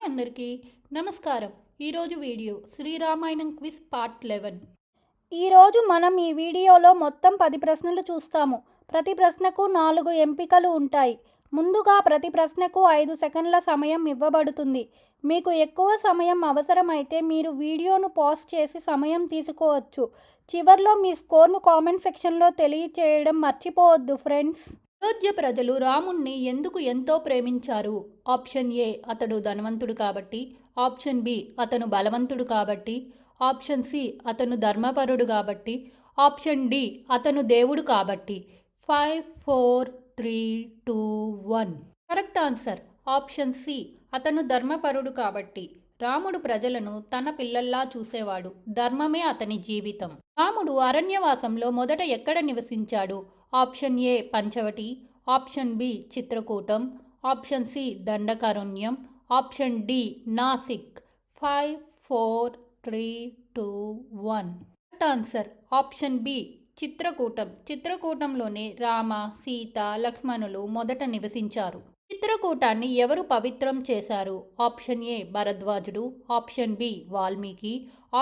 అందరికీ నమస్కారం. ఈరోజు వీడియో శ్రీరామాయణం క్విజ్ పార్ట్ 11. ఈరోజు మనం ఈ వీడియోలో మొత్తం 10 ప్రశ్నలు చూస్తాము. ప్రతి ప్రశ్నకు 4 ఎంపికలు ఉంటాయి. ముందుగా ప్రతి ప్రశ్నకు 5 సెకండ్ల సమయం ఇవ్వబడుతుంది. మీకు ఎక్కువ సమయం అవసరమైతే మీరు వీడియోను పాజ్ చేసి సమయం తీసుకోవచ్చు. చివర్లో మీ స్కోర్ను కామెంట్ సెక్షన్లో తెలియచేయడం మర్చిపోవద్దు ఫ్రెండ్స్. అయోధ్య ప్రజలు రాముణ్ణి ఎందుకు ఎంతో ప్రేమించారు? ఆప్షన్ ఏ, అతడు ధనవంతుడు కాబట్టి. ఆప్షన్ బి, అతను బలవంతుడు కాబట్టి. ఆప్షన్ సి, అతను ధర్మపరుడు కాబట్టి. ఆప్షన్ డి, అతను దేవుడు కాబట్టి. 5, 4, 3, 2, 1. కరెక్ట్ ఆన్సర్ ఆప్షన్ సి, అతను ధర్మపరుడు కాబట్టి. రాముడు ప్రజలను తన పిల్లల్లా చూసేవాడు. ధర్మమే అతని జీవితం. రాముడు అరణ్యవాసంలో మొదట ఎక్కడ నివసించాడు? Option A, Panchavati. Option B, Chitrakutam. Option C, Dandakaranyam. Option D, Nashik. 5, 4, 3, 2, 1. Correct answer option B, Chitrakutam. చిత్రకూటంలోనే రామ, సీత, లక్ష్మణులు మొదట నివసించారు. చిత్రకూటాన్ని ఎవరు పవిత్రం చేశారు? ఆప్షన్ ఏ, భరద్వాజుడు. Option B, Valmiki.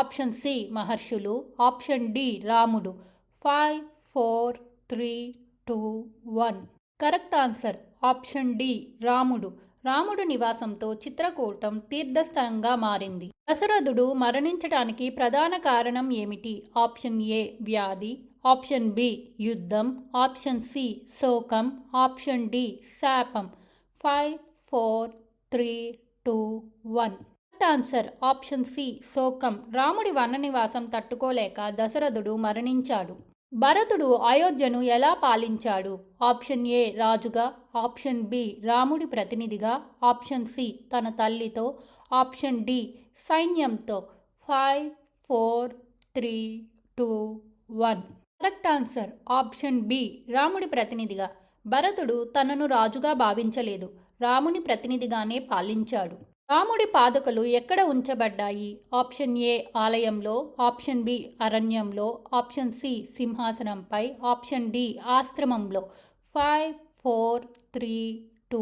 Option C, మహర్షులు. ఆప్షన్ డి, రాముడు. 5, 4, 3, 2, 1. కరెక్ట్ ఆన్సర్ ఆప్షన్ డి, రాముడు. రాముడు నివాసంతో చిత్రకూటం తీర్థస్థలంగా మారింది. దశరథుడు మరణించడానికి ప్రధాన కారణం ఏమిటి? ఆప్షన్ ఏ, వ్యాధి. ఆప్షన్ బి, యుద్ధం. ఆప్షన్ సి, శోకం. ఆప్షన్ డి, శాపం. 5, 4, 3, 2, 1. కరెక్ట్ ఆన్సర్ ఆప్షన్ సి, శోకం. రాముడి వన నివాసం తట్టుకోలేక దశరథుడు మరణించాడు. భరతుడు అయోధ్యను ఎలా పాలించాడు? ఆప్షన్ ఏ, రాజుగా. ఆప్షన్ బి, రాముడి ప్రతినిధిగా. ఆప్షన్ సి, తన తల్లితో. ఆప్షన్ డి, సైన్యంతో. 5, 4, 3, 2, 1. కరెక్ట్ ఆన్సర్ ఆప్షన్ బి, రాముడి ప్రతినిధిగా. భరతుడు తనను రాజుగా భావించలేదు. రాముని ప్రతినిధిగానే పాలించాడు. రాముడి పాదుకలు ఎక్కడ ఉంచబడ్డాయి? ఆప్షన్ ఏ, ఆలయంలో. ఆప్షన్ బి, అరణ్యంలో. ఆప్షన్ సి, సింహాసనంపై. ఆప్షన్ డి, ఆశ్రమంలో. 5, 4, 3, 2,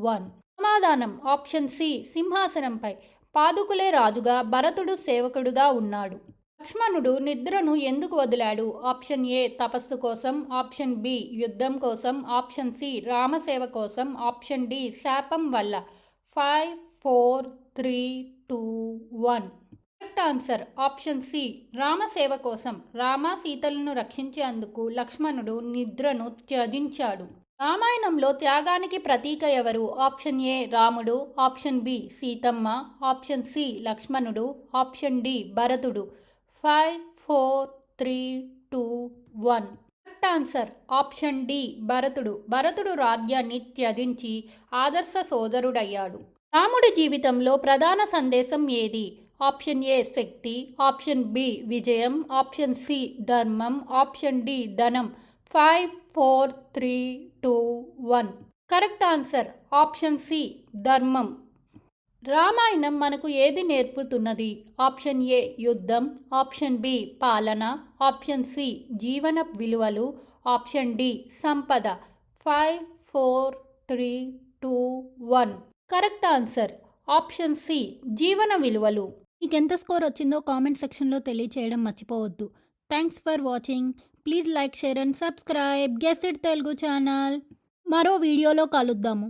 1. సమాధానం ఆప్షన్ సి, సింహాసనంపై. పాదుకులే రాజుగా, భరతుడు సేవకుడుగా ఉన్నాడు. లక్ష్మణుడు నిద్రను ఎందుకు వదిలాడు? ఆప్షన్ ఏ, తపస్సు కోసం. ఆప్షన్ బి, యుద్ధం కోసం. ఆప్షన్ సి, రామసేవ కోసం. ఆప్షన్ డి, శాపం వల్ల. 5, 4, 3, 2, 1. కరెక్ట్ ఆన్సర్ ఆప్షన్ సి, రామసేవ కోసం. రామ, సీతలను రక్షించేందుకు లక్ష్మణుడు నిద్రను త్యజించాడు. రామాయణంలో త్యాగానికి ప్రతీక ఎవరు? ఆప్షన్ ఏ, రాముడు. ఆప్షన్ బి, సీతమ్మ. ఆప్షన్ సి, లక్ష్మణుడు. ఆప్షన్ డి, భరతుడు. 5, 4, 3, 2, 1. కరెక్ట్ ఆన్సర్ ఆప్షన్ డి, భరతుడు. భరతుడు రాజ్యాన్ని త్యజించి ఆదర్శ సోదరుడయ్యాడు. రాముడి జీవితంలో ప్రధాన సందేశం ఏది? ఆప్షన్ ఏ, శక్తి. ఆప్షన్ బి, విజయం. ఆప్షన్ సి, ధర్మం. ఆప్షన్ డి, ధనం. 5, 4, 3, 2, 1. కరెక్ట్ ఆన్సర్ ఆప్షన్ సి, ధర్మం. రామాయణం మనకు ఏది నేర్పుతున్నది? ఆప్షన్ ఏ, యుద్ధం. ఆప్షన్ బి, పాలన. ఆప్షన్ సి, జీవన విలువలు. ఆప్షన్ డి, సంపద. 5, 4, 3, 2, 1. కరెక్ట్ ఆన్సర్ ఆప్షన్ సి, జీవన విలువలు. మీకు ఎంత స్కోర్ వచ్చిందో కామెంట్ సెక్షన్లో తెలియచేయడం మర్చిపోవద్దు. Thanks for watching. Please like, share and subscribe guess it Telugu channel. మరో వీడియోలో కలుద్దాము.